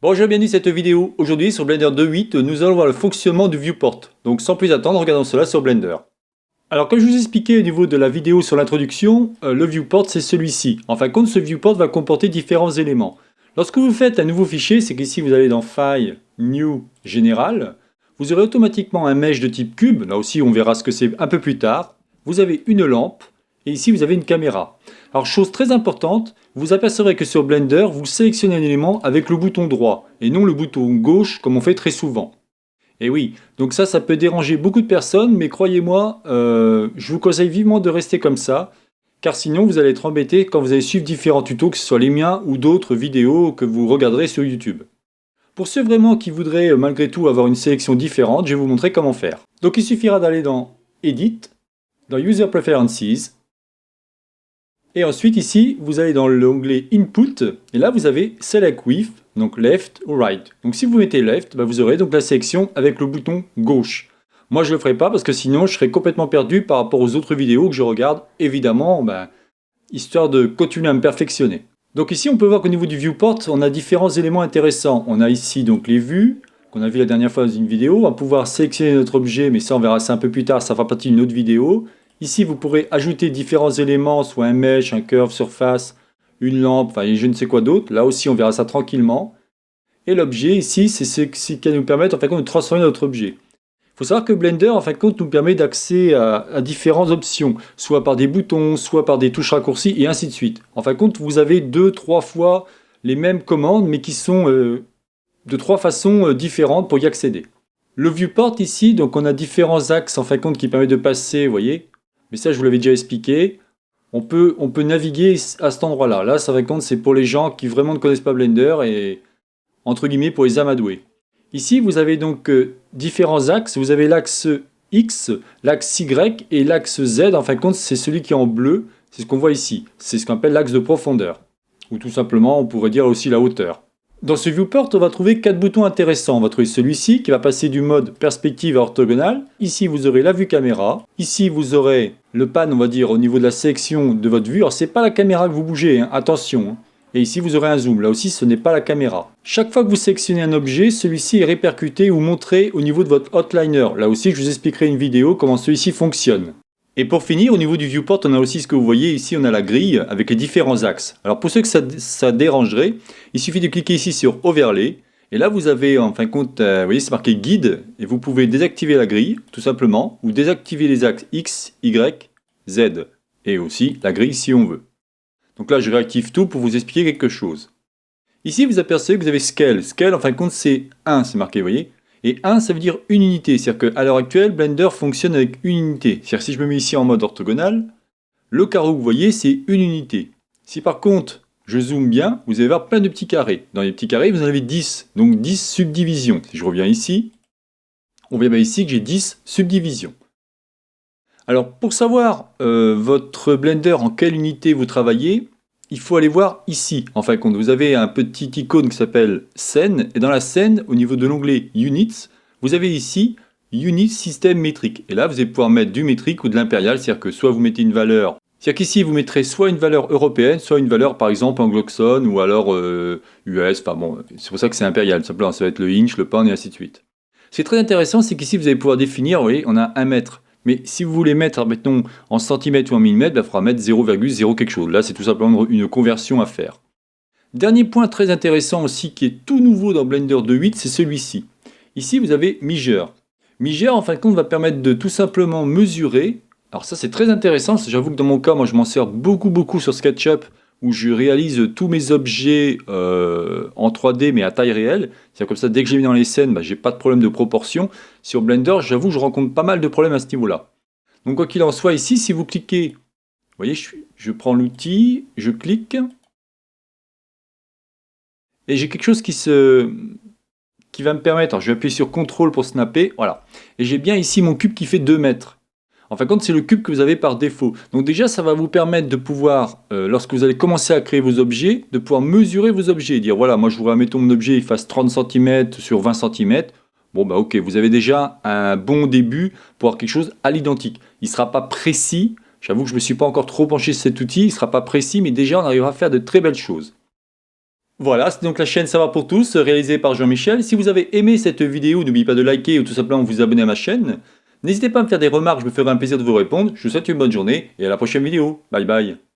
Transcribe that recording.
Bonjour, bienvenue dans cette vidéo. Aujourd'hui sur Blender 2.8, nous allons voir le fonctionnement du viewport. Donc sans plus attendre, regardons cela sur Blender. Alors comme je vous ai expliqué au niveau de la vidéo sur l'introduction, le viewport c'est celui-ci. En fin de compte, ce viewport va comporter différents éléments. Lorsque vous faites un nouveau fichier, c'est qu'ici vous allez dans File, New, Général. Vous aurez automatiquement un mesh de type cube. Là aussi on verra ce que c'est un peu plus tard. Vous avez une lampe et ici vous avez une caméra. Alors chose très importante, vous apercevrez que sur Blender, vous sélectionnez un élément avec le bouton droit et non le bouton gauche comme on fait très souvent. Et oui, donc ça peut déranger beaucoup de personnes, mais croyez-moi, je vous conseille vivement de rester comme ça, car sinon vous allez être embêté quand vous allez suivre différents tutos, que ce soit les miens ou d'autres vidéos que vous regarderez sur YouTube. Pour ceux vraiment qui voudraient malgré tout avoir une sélection différente, je vais vous montrer comment faire. Donc il suffira d'aller dans Edit, dans User Preferences, et ensuite ici, vous allez dans l'onglet Input, et là vous avez Select With, donc Left ou Right. Donc si vous mettez Left, vous aurez donc la sélection avec le bouton gauche. Moi je ne le ferai pas parce que sinon je serais complètement perdu par rapport aux autres vidéos que je regarde, évidemment, histoire de continuer à me perfectionner. Donc ici on peut voir qu'au niveau du viewport, on a différents éléments intéressants. On a ici donc les vues, qu'on a vu la dernière fois dans une vidéo. On va pouvoir sélectionner notre objet, mais ça on verra ça un peu plus tard, ça fera partie d'une autre vidéo. Ici, vous pourrez ajouter différents éléments, soit un mesh, un curve, surface, une lampe, enfin je ne sais quoi d'autre. Là aussi, on verra ça tranquillement. Et l'objet ici, c'est ce qui va nous permettre en fin de compte de transformer notre objet. Il faut savoir que Blender, en fin de compte, nous permet d'accéder à différentes options, soit par des boutons, soit par des touches raccourcies, et ainsi de suite. En fin de compte, vous avez 2-3 fois les mêmes commandes, mais qui sont de 3 façons différentes pour y accéder. Le viewport ici, donc on a différents axes en fin de compte qui permettent de passer, vous voyez. Mais ça, je vous l'avais déjà expliqué. On peut naviguer à cet endroit-là. Là, ça va compte, c'est pour les gens qui vraiment ne connaissent pas Blender et entre guillemets pour les amadoués. Ici, vous avez donc différents axes. Vous avez l'axe X, l'axe Y et l'axe Z. En fin de compte, c'est celui qui est en bleu. C'est ce qu'on voit ici. C'est ce qu'on appelle l'axe de profondeur. Ou tout simplement, on pourrait dire aussi la hauteur. Dans ce viewport, on va trouver 4 boutons intéressants. On va trouver celui-ci qui va passer du mode perspective à orthogonale. Ici, vous aurez la vue caméra. Ici, vous aurez le pan, on va dire, au niveau de la sélection de votre vue. Alors, c'est pas la caméra que vous bougez, hein, attention. Et ici, vous aurez un zoom. Là aussi, ce n'est pas la caméra. Chaque fois que vous sélectionnez un objet, celui-ci est répercuté ou montré au niveau de votre outliner. Là aussi, je vous expliquerai une vidéo comment celui-ci fonctionne. Et pour finir, au niveau du viewport, on a aussi ce que vous voyez ici, on a la grille avec les différents axes. Alors pour ceux que ça dérangerait, il suffit de cliquer ici sur Overlay. Et là, vous avez en fin de compte, vous voyez, c'est marqué guide. Et vous pouvez désactiver la grille, tout simplement, ou désactiver les axes X, Y, Z. Et aussi la grille si on veut. Donc là, je réactive tout pour vous expliquer quelque chose. Ici, vous apercevez que vous avez Scale. Scale, en fin de compte, c'est 1, c'est marqué, vous voyez. Et 1, ça veut dire une unité. C'est-à-dire qu'à l'heure actuelle, Blender fonctionne avec une unité. C'est-à-dire que si je me mets ici en mode orthogonal, le carreau que vous voyez, c'est une unité. Si par contre, je zoome bien, vous allez voir plein de petits carrés. Dans les petits carrés, vous en avez 10. Donc 10 subdivisions. Si je reviens ici, on voit bien ici que j'ai 10 subdivisions. Alors, pour savoir votre Blender en quelle unité vous travaillez, il faut aller voir ici. En fin de compte, vous avez un petit icône qui s'appelle Scène. Et dans la scène, au niveau de l'onglet Units, vous avez ici Unit System Metric. Et là, vous allez pouvoir mettre du métrique ou de l'impérial. C'est-à-dire que soit vous mettez une valeur. C'est-à-dire qu'ici, vous mettrez soit une valeur européenne, soit une valeur, par exemple, anglo-saxonne ou alors US. Enfin bon, c'est pour ça que c'est impérial. Simplement, ça va être le inch, le pound et ainsi de suite. Ce qui est très intéressant, c'est qu'ici, vous allez pouvoir définir, vous voyez, on a 1 mètre. Mais si vous voulez mettre, mettons, en centimètres ou en millimètres, il faudra mettre 0,0 quelque chose. Là, c'est tout simplement une conversion à faire. Dernier point très intéressant aussi, qui est tout nouveau dans Blender 2.8, c'est celui-ci. Ici, vous avez Measure. Measure, en fin de compte, va permettre de tout simplement mesurer. Alors ça, c'est très intéressant. J'avoue que dans mon cas, moi, je m'en sers beaucoup sur SketchUp, où je réalise tous mes objets en 3D, mais à taille réelle. C'est-à-dire comme ça, dès que je les mets dans les scènes, j'ai pas de problème de proportion. Sur Blender, j'avoue que je rencontre pas mal de problèmes à ce niveau-là. Donc quoi qu'il en soit, ici, si vous cliquez, vous voyez, je prends l'outil, je clique, et j'ai quelque chose qui va me permettre, alors je vais appuyer sur CTRL pour snapper, voilà. Et j'ai bien ici mon cube qui fait 2 mètres. En fin de compte, c'est le cube que vous avez par défaut. Donc déjà, ça va vous permettre de pouvoir, lorsque vous allez commencer à créer vos objets, de pouvoir mesurer vos objets. Dire, voilà, moi je voudrais, mettons mon objet, il fasse 30 cm sur 20 cm. Bon, ok, vous avez déjà un bon début pour avoir quelque chose à l'identique. Il ne sera pas précis. J'avoue que je ne me suis pas encore trop penché sur cet outil. Il ne sera pas précis, mais déjà, on arrivera à faire de très belles choses. Voilà, c'est donc la chaîne Savoir pour tous, réalisée par Jean-Michel. Si vous avez aimé cette vidéo, n'oubliez pas de liker ou tout simplement vous abonner à ma chaîne. N'hésitez pas à me faire des remarques, je me ferai un plaisir de vous répondre. Je vous souhaite une bonne journée et à la prochaine vidéo. Bye bye.